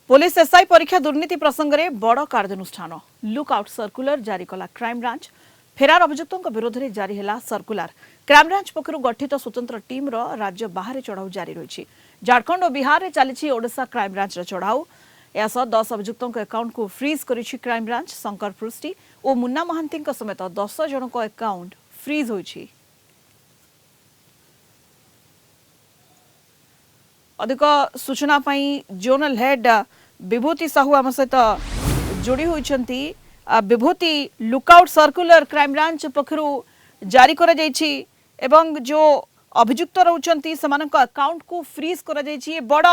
Police SI परीक्षा दुर्नीति प्रसंग में बड़ कार्यानुष्ठान लुकआउट सर्कुलर जारी कला क्राइमब्रांच। फेरार अभियुक्तों विरोध में जारी है सर्कुलर। क्राइमब्रांच पक्षर गठित स्वतंत्र टीम राज्य बाहर चढ़ाऊ जारी रही। झारखंड और बिहार में चली ओडिशा क्राइमब्रांच चढ़ाऊ। यह 10 अभियुक्तों अकाउंट को फ्रीज करिछि क्राइमब्रांच। शंकर पृष्टि और मुन्ना महांती समेत 10 जन अकाउंट फ्रीज होइछि। अधिक सूचना पाई जोनल हेड विभूति साहू आम सहित जोड़ी होइछंती। विभूति, लुकआउट सर्कुलर क्राइमब्रांच पक्षर जारी करा जायछि एवं जो अभियुक्त रहउछंती सेमानक अकाउंट को फ्रीज करा जायछि। बड़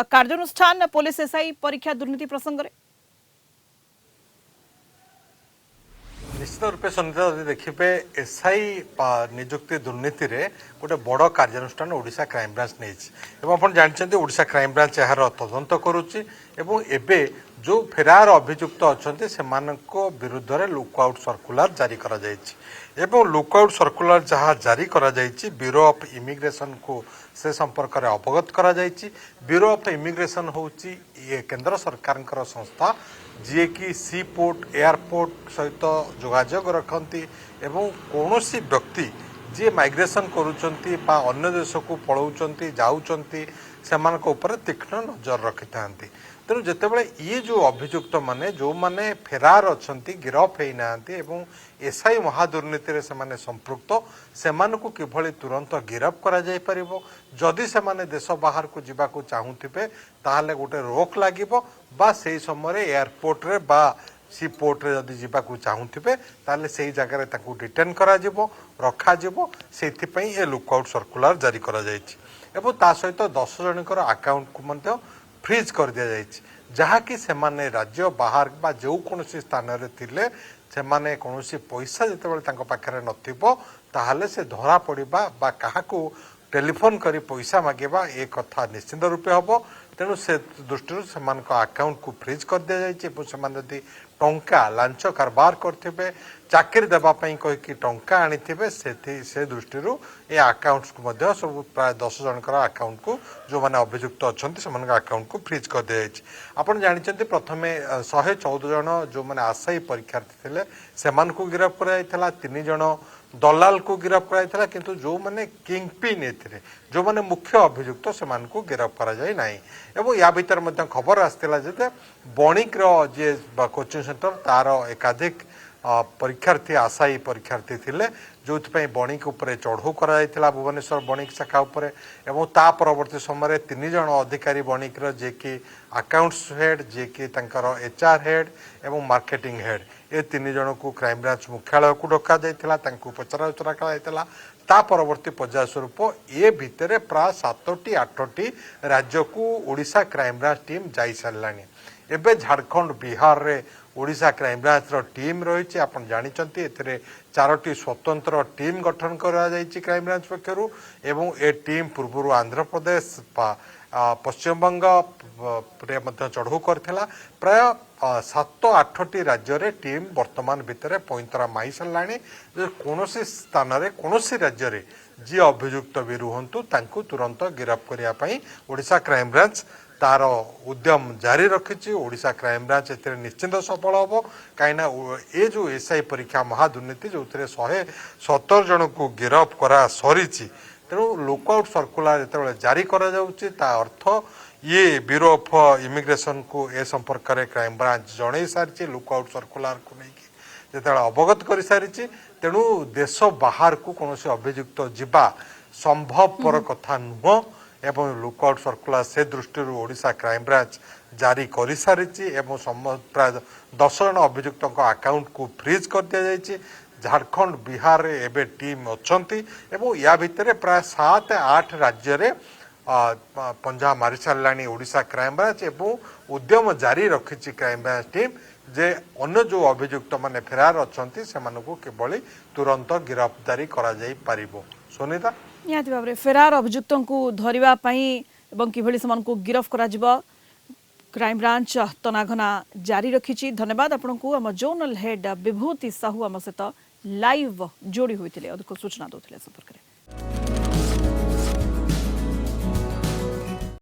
कार्यानुष्ठान पुलिस एसआई परीक्षा दुर्नीति प्रसंग रे निश्चित रूपे सन्निहित यदि देखिए एसआई नियुक्ति दुर्नीति रे गोटे बड़ कार्यानुष्ठान ओडिशा क्राइमब्रांच नहीं। आप जानते ओडिशा क्राइमब्रांच यार तदंत करुच्ची एवं एबे जो फेरार अभियुक्त अच्छा से विरुद्ध में लुकआउट सर्कुलर जारी करा जायछि। एवं लुकआउट सर्कुलर जहाँ जारी करा जायछि ब्यूरो ऑफ इमिग्रेशन को से संपर्क में अवगत करा जायछि। ब्यूरो ऑफ इमिग्रेशन होउछि केंद्र सरकार संस्था जी कि सी पोर्ट एयरपोर्ट सहित जोगाजोग रखती एवं कौन व्यक्ति जी माइग्रेशन करुँच अन्य देश को पलाउंट जाऊँच से तीक्ष्ण नजर रखी था। तेणु जितेबाला ये जो अभियुक्त माने जो माने फेरार अच्छा गिरफ होना एवं एसआई महादुर्नीति रे सेमाने संपृक्त सेमानकु किभली तुरंत गिरफ करा जाय परिबो। जदि सेमाने देश बाहर को जीवाकू चाहूथिबे ताहले गोटे रोक लागिबो बा सेही समय एयरपोर्ट रे बा सी पोर्ट रे जदि जीवाकू चाहूथिबे ताहले सेही जगह रे ताकू डिटेन करा जिवो रखा जिवो। सेथि पई ए लुकआउट सर्कुलर जारी करा जायछि एवं ता सहित 10 जनकर अकाउंट को मध्य फ्रीज कर दिया जायछि जहाँकि सेमाने राज्य बाहर बा जो कौन स्थान रे थिले सेमाने कौनसी पैसा जितेबाला तांको पाखरे नथिबो ताहले से धरा पड़िबा बा काहाकू टेलीफोन करी पैसा मागेबा ए कथा निश्चित रूपे हबो। तेणु से दृष्टि से अकाउंट को फ्रीज कर दिया जायछि। जदि टंका लांच कारबार करथिबे चाकरी देवाई कहीकि टंका आनीथिबे से दृष्टि ये अकाउंट्स को मध्य सब प्राय 10 जनकर अकाउंट को जो माने अभियुक्त अच्छा से अकाउंट को फ्रीज कर दिया जायछि। आपण जानिछन्ति प्रथमे 114 जन जो माने आशायी परीक्षार्थी थिले सेमानकु गिरफ कराइथला। 3 जन दलाल को गिरफ कराइथला किंतु जो माने किंगपिन एथिरे जो माने मुख्य अभियुक्त सेमानकु गिरफ करा जाय नाही। एवं या भीतर मध्य खबर आस्थिला जे बणिक जे कोचिंग सेंटर तार एकाधिक परीक्षार्थी आशायी परीक्षार्थी थिले जो बणिक उपरे चढ़ऊ करा भुवनेश्वर बणिक शाखा उपरे एवं ता परवर्ती समय 3 जन अधिकारी बणिक जे कि अकाउंट्स हेड जे कि तांकर एचआर हेड एवं मार्केटिंग हेड ए 3 जन को क्राइमब्रांच मुख्यालय को डका जाइथिला तांको पचरा उचरा कराइथिला। ता परवर्ती पर्याय स्वरूप ए भितर प्राय 7टी 8टी राज्य को ओडिशा क्राइमब्रांच टीम जाई सारलानी। एबे झारखंड बिहार रे ओडिशा क्राइमब्रांच टीम रही। आप जानते एथिरे 4टी स्वतंत्र टीम गठन करा जायछि क्राइमब्रांच पक्षरु एवं ए टीम पूर्व आंध्र प्रदेश पश्चिम बंग रे मध्य चढ़ऊ करथिला। प्राय 7-8टी राज्य रे टीम वर्तमान भितर पैंतरा माई सारलाणी। कौन स्थान रे कौन राज्य रे जी अभियुक्त भी रुहंतु तांकु तुरंत गिरफ करिया पई ओडिशा क्राइमब्रांच तार उद्यम जारी रखी। ओडिशा क्राइमब्रांच ए निश्चिंत सफल हम कहीं ये जो एसआई परीक्षा महादुर्नीति जो 117 जन को गिरफ करा सरी। तेणु लुकआउट सर्कुलर जो जारी करा जाउछि ता अर्थ ये ब्यूरो ऑफ इमिग्रेशन को ए संपर्क में क्राइमब्रांच जन सारी लुकआउट सर्कुलर को लेकिन जो अवगत कर सारी। तेणु देश बाहर को कौन अभियुक्त जीवा संभवपर कथा नुह एवं लुकआउट सर्कुलर से दृष्टि ओडिशा क्राइमब्रांच जारी कर सारी। प्राय 10 जन अभियुक्त अकाउंट को फ्रीज कर दिया जायछि। झारखंड बिहार रे एबे टीम अच्छी एवं या भितर प्राय 7-8 राज्य रे पंजा मारी साराणी ओडिशा क्राइमब्रांच एवं उद्यम जारी रखी क्राइमब्रांच टीम जे अन्य जो अभियुक्त माने फेरार अच्छा से किभली तुरंत गिरफ्तारी करा जाई परिबो। सुनीता निहाती भाव फेरार अभियुक्तों को धरिबा पई एवं किभली सेमानकु गिरफ करा जिवो क्राइमब्रांच तनाघना जारी रखिछि। धन्यवाद आपनकु हम जोनल हेड विभूति साहू आम सहित लाइव जोड़ी होइतिले अधिक सूचना दोथिले संपर्क।